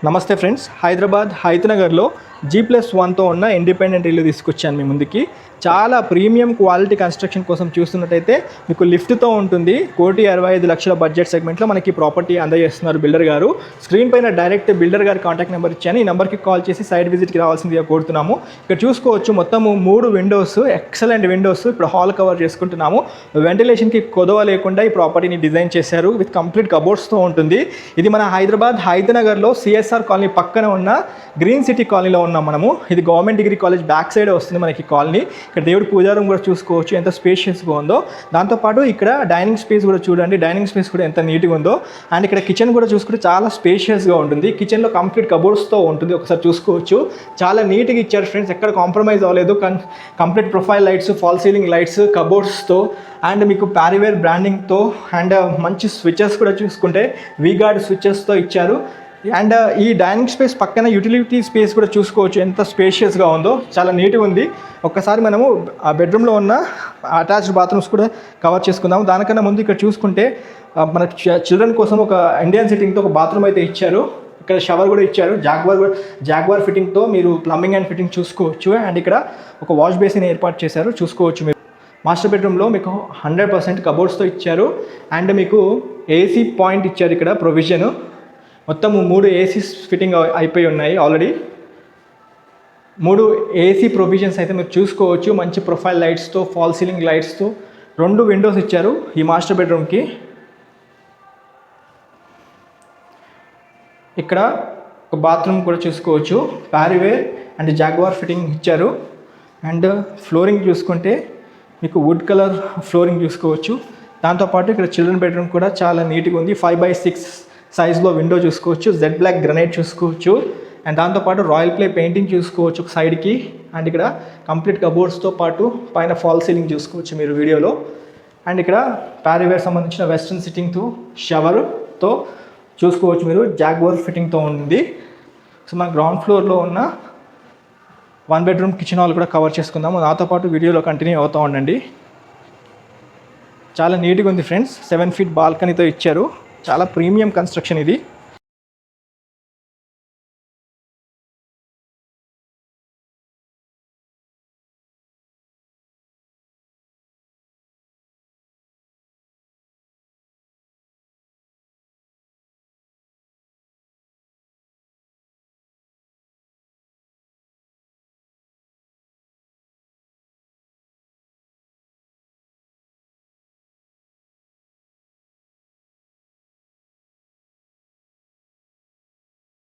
నమస్తే ఫ్రెండ్స్, హైదరాబాద్ హైతనగర్లో G+1తో ఉన్న ఇండిపెండెంట్ ఇల్లు తీసుకొచ్చాను మీ ముందుకి. చాలా ప్రీమియం క్వాలిటీ కన్స్ట్రక్షన్ కోసం చూస్తున్నట్టయితే మీకు లిఫ్ట్తో ఉంటుంది. 1,65,00,000 బడ్జెట్ సెగ్మెంట్లో మనకి ప్రాపర్టీ అందజేస్తున్నారు బిల్డర్ గారు. స్క్రీన్ పైన డైరెక్ట్ బిల్డర్ గారి కాంటాక్ట్ నెంబర్ ఇచ్చాను. ఈ నెంబర్కి కాల్ చేసి సైట్ విజిట్కి రావాల్సిందిగా కోరుతున్నాము. ఇక్కడ చూసుకోవచ్చు మొత్తము 3 విండోస్, ఎక్సలెంట్ విండోస్. ఇప్పుడు హాల్ కవర్ చేసుకుంటున్నాము. వెంటిలేషన్కి కొదవ లేకుండా ఈ ప్రాపర్టీని డిజైన్ చేశారు. విత్ కంప్లీట్ కబోర్డ్స్తో ఉంటుంది. ఇది మన హైదరాబాద్ హైతనగర్లో సిఎస్ఆర్ కాలనీ పక్కన ఉన్న గ్రీన్ సిటీ కాలనీలో ఉన్నాం మనము. ఇది government degree college back side వస్తుంది మనకి కాలనీ. ఇక్కడ దేవుడి పూజా రూమ్ కూడా చూసుకోవచ్చు ఎంత స్పేషియస్గా ఉందో. దాంతోపాటు ఇక్కడ డైనింగ్ స్పేస్ కూడా చూడండి, డైనింగ్ స్పేస్ కూడా ఎంత నీట్గా ఉందో. అండ్ ఇక్కడ కిచెన్ కూడా చూసుకుంటే చాలా స్పేషియస్గా ఉంటుంది. కిచెన్లో కంప్లీట్ కబోర్డ్స్తో ఉంటుంది, ఒకసారి చూసుకోవచ్చు. చాలా నీట్గా ఇచ్చారు ఫ్రెండ్స్, ఎక్కడ కాంప్రమైజ్ అవ్వలేదు. Complete profile lights, fall ceiling lights, కబోర్డ్స్తో అండ్ మీకు ప్యారివేర్ బ్రాండింగ్తో అండ్ మంచి స్విచెస్ కూడా చూసుకుంటే వీగార్డ్ స్విచెస్తో ఇచ్చారు. అండ్ ఈ డైనింగ్ స్పేస్ పక్కన యూటిలిటీ స్పేస్ కూడా చూసుకోవచ్చు ఎంత స్పేషియస్గా ఉందో, చాలా నీట్గా ఉంది. ఒక్కసారి మనము ఆ బెడ్రూమ్లో ఉన్న అటాచ్డ్ బాత్రూమ్స్ కూడా కవర్ చేసుకుందాము. దానికన్నా ముందు ఇక్కడ చూసుకుంటే మన చిల్డ్రన్ కోసం ఒక ఇండియన్ సిట్టింగ్తో ఒక బాత్రూమ్ అయితే ఇచ్చారు. ఇక్కడ షవర్ కూడా ఇచ్చారు. జాగ్వార్ ఫిట్టింగ్తో మీరు ప్లంబింగ్ అండ్ ఫిట్టింగ్ చూసుకోవచ్చు. అండ్ ఇక్కడ ఒక వాష్ బేసిన్ ఏర్పాటు చేశారు, చూసుకోవచ్చు మీరు. మాస్టర్ బెడ్రూమ్లో మీకు 100% కబోర్డ్స్తో ఇచ్చారు. అండ్ మీకు ఏసీ పాయింట్ ఇచ్చారు, ఇక్కడ ప్రొవిజన్. మొత్తము 3 ఏసీస్ ఫిట్టింగ్ అయిపోయి ఉన్నాయి ఆల్రెడీ. 3 ఏసీ ప్రొవిజన్స్ అయితే మీరు చూసుకోవచ్చు. మంచి ప్రొఫైల్ లైట్స్తో, ఫాల్ సీలింగ్ లైట్స్తో 2 విండోస్ ఇచ్చారు ఈ మాస్టర్ బెడ్రూమ్కి. ఇక్కడ ఒక బాత్రూమ్ కూడా చూసుకోవచ్చు. ప్యారివేర్ అండ్ జాగ్వార్ ఫిట్టింగ్ ఇచ్చారు. అండ్ ఫ్లోరింగ్ చూసుకుంటే మీకు వుడ్ కలర్ ఫ్లోరింగ్ చూసుకోవచ్చు. దాంతోపాటు ఇక్కడ చిల్డ్రన్ బెడ్రూమ్ కూడా చాలా నీట్గా ఉంది. 5x6 సైజ్లో విండో చూసుకోవచ్చు. జెడ్ బ్లాక్ గ్రనైట్ చూసుకోవచ్చు. అండ్ దాంతోపాటు రాయల్ ప్లే పెయింటింగ్ చూసుకోవచ్చు ఒక సైడ్కి. అండ్ ఇక్కడ కంప్లీట్ కబోర్డ్స్తో పాటు పైన ఫాల్ సీలింగ్ చూసుకోవచ్చు మీరు వీడియోలో. అండ్ ఇక్కడ ప్యారివేర్ సంబంధించిన వెస్ట్రన్ సిట్టింగ్తో షవర్తో చూసుకోవచ్చు మీరు. జాగ్వార్ ఫిట్టింగ్తో ఉంది. సో మన గ్రౌండ్ ఫ్లోర్లో ఉన్న 1 బెడ్రూమ్ కిచెన్ హాల్ కూడా కవర్ చేసుకుందాము. నాతో పాటు వీడియోలో కంటిన్యూ అవుతూ ఉండండి. చాలా నీట్గా ఉంది ఫ్రెండ్స్. 7 ఫీట్ బాల్కనీతో ఇచ్చారు. చాలా ప్రీమియం కన్స్ట్రక్షన్ ఇది.